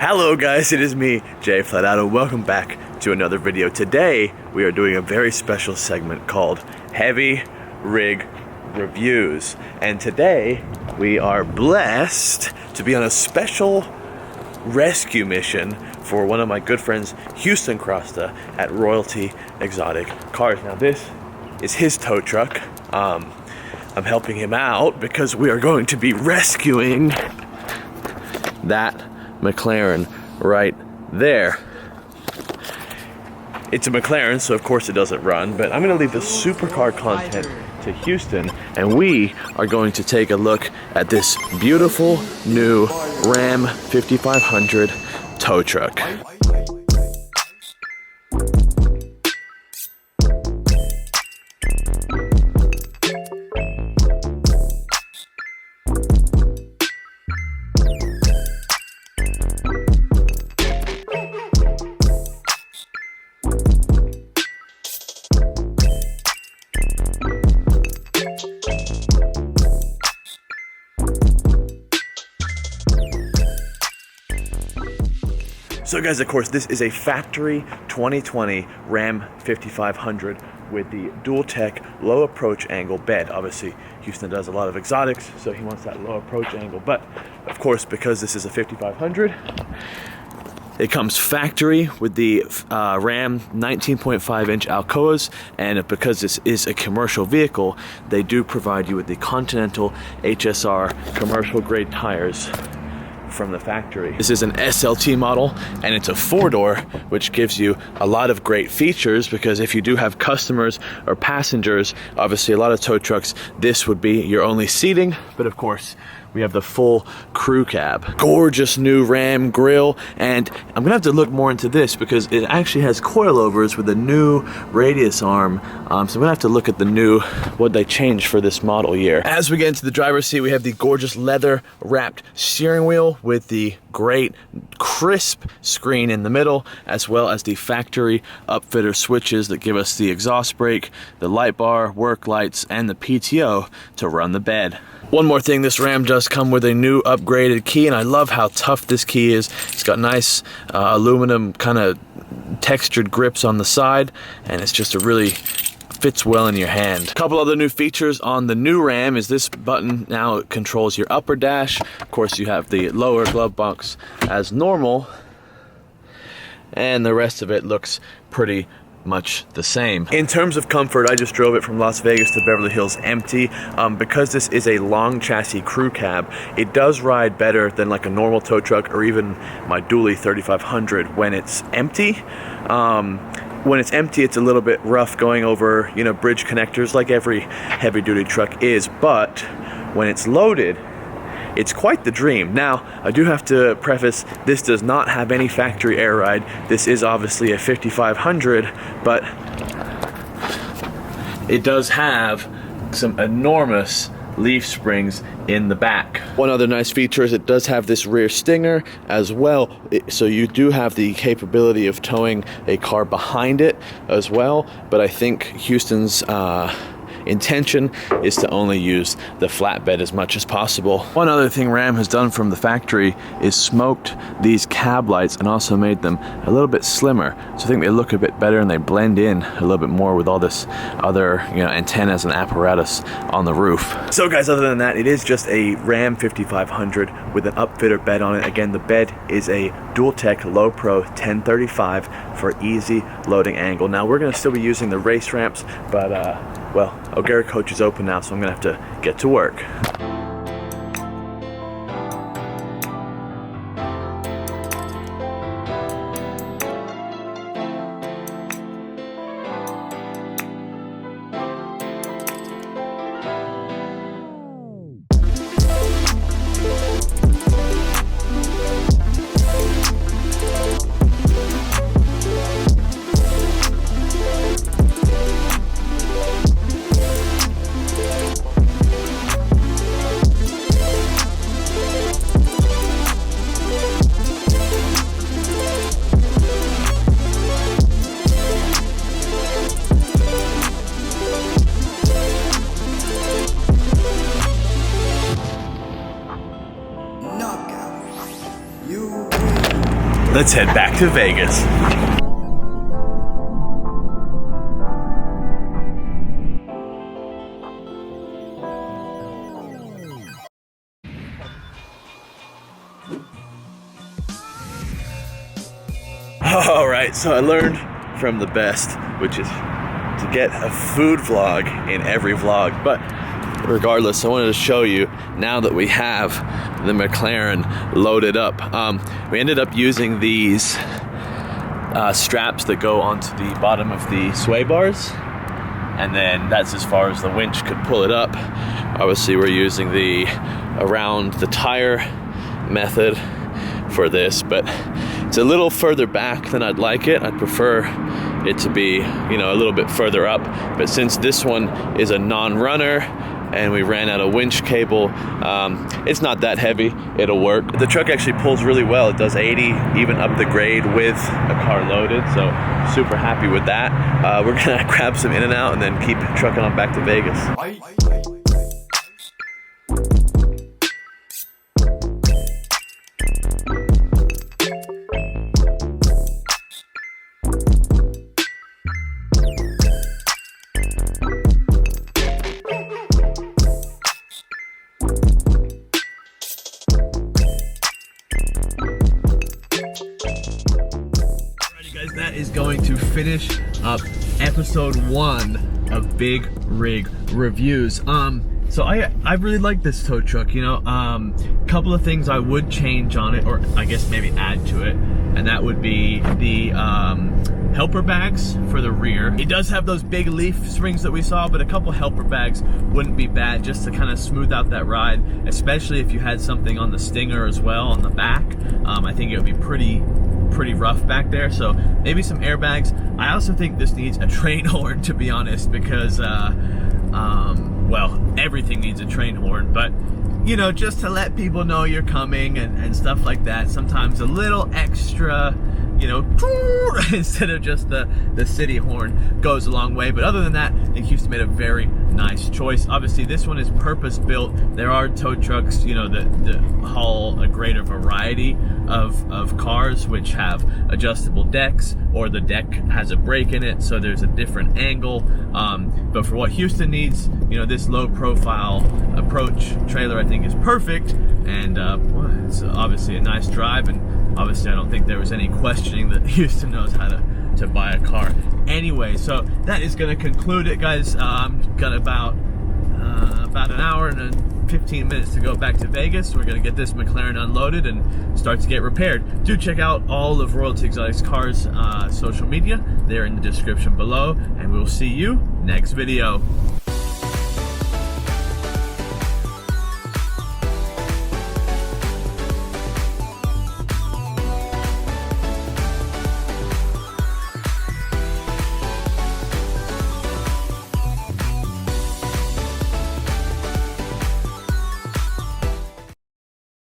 Hello guys, it is me, Jay Flat, and welcome back to another video. Today, we are doing a very special segment called Heavy Rig Reviews. And today, we are blessed to be on a special rescue mission for one of my good friends, Houston Crosta, at Royalty Exotic Cars. Now this is his tow truck. I'm helping him out because we are going to be rescuing that McLaren right there. It's a McLaren, so of course it doesn't run, but I'm going to leave the supercar content to Houston, and we are going to take a look at this beautiful new Ram 5500 tow truck. So guys, of course, this is a factory 2020 Ram 5500 with the dual tech low approach angle bed. Obviously, Houston does a lot of exotics, so he wants that low approach angle. But of course, because this is a 5500, it comes factory with the Ram 19.5 inch Alcoas, and because this is a commercial vehicle, they do provide you with the Continental HSR commercial grade tires from the factory. This is an SLT model, and it's a 4-door, which gives you a lot of great features, because if you do have customers or passengers, obviously a lot of tow trucks, this would be your only seating, but of course we have the full crew cab. Gorgeous new Ram grille, and I'm gonna have to look more into this because it actually has coilovers with a new radius arm. So I'm gonna have to look at the new, what they changed for this model year. As we get into the driver's seat, we have the gorgeous leather wrapped steering wheel with the great crisp screen in the middle, as well as the factory upfitter switches that give us the exhaust brake, the light bar, work lights, and the PTO to run the bed. One more thing, this Ram does come with a new upgraded key, and I love how tough this key is. It's got nice aluminum kind of textured grips on the side, and it's just a really fits well in your hand. A couple other new features on the new Ram is this button now controls your upper dash. Of course, you have the lower glove box as normal, and the rest of it looks pretty much the same. In terms of comfort, I just drove it from Las Vegas to Beverly Hills empty. Because this is a long chassis crew cab, it does ride better than like a normal tow truck or even my dually 3500 when it's empty. When it's empty, it's a little bit rough going over, you know, bridge connectors like every heavy duty truck is, but when it's loaded, it's quite the dream. Now, I do have to preface, this does not have any factory air ride. This is obviously a 5500, but it does have some enormous leaf springs in the back. One other nice feature is it does have this rear stinger as well, so you do have the capability of towing a car behind it as well, but I think Houston's intention is to only use the flatbed as much as possible. One other thing Ram has done from the factory is smoked these cab lights and also made them a little bit slimmer. So I think they look a bit better and they blend in a little bit more with all this other, you know, antennas and apparatus on the roof. So guys, other than that, it is just a Ram 5500 with an upfitter bed on it. Again, the bed is a dual tech low pro 1035 for easy loading angle. Now we're gonna still be using the race ramps, but well, O'Gara Coach is open now, so I'm gonna have to get to work. let's head back to Vegas. All right, so I learned from the best, which is to get a food vlog in every vlog. But regardless, I wanted to show you now that we have the McLaren loaded up. We ended up using these straps that go onto the bottom of the sway bars, and then that's as far as the winch could pull it up. Obviously, we're using the around the tire method for this, but it's a little further back than I'd like it. I'd prefer it to be, you know, a little bit further up, but since this one is a non-runner and we ran out of winch cable, it's not that heavy, it'll work. The truck actually pulls really well. It does 80 even up the grade with a car loaded, so super happy with that. We're gonna grab some In-N-Out and then keep trucking on back to Vegas. That is going to finish up episode 1 of Big Rig Reviews. So I really like this tow truck, you know. Couple of things I would change on it, or I guess maybe add to it, and that would be the helper bags for the rear. It does have those big leaf springs that we saw, but a couple helper bags wouldn't be bad just to kind of smooth out that ride, especially if you had something on the Stinger as well on the back. I think it would be pretty rough back there, so maybe some airbags. I also think this needs a train horn, to be honest, because well, everything needs a train horn, but you know, just to let people know you're coming and stuff like that. Sometimes a little extra, you know, instead of just the city horn goes a long way. But other than that, I think Houston made a very nice choice. Obviously, this one is purpose built. There are tow trucks, you know, that haul a greater variety of cars which have adjustable decks, or the deck has a brake in it, so there's a different angle. But for what Houston needs, you know, this low profile approach trailer I think is perfect, and well, it's obviously a nice drive, and obviously I don't think there was any questioning that Houston knows how to buy a car. Anyway, so that is going to conclude it, guys. Got about an hour and 15 minutes to go back to Vegas. We're going to get this McLaren unloaded and start to get repaired. Do check out all of Royalty Exotics Cars' social media. They're in the description below, and we'll see you next video.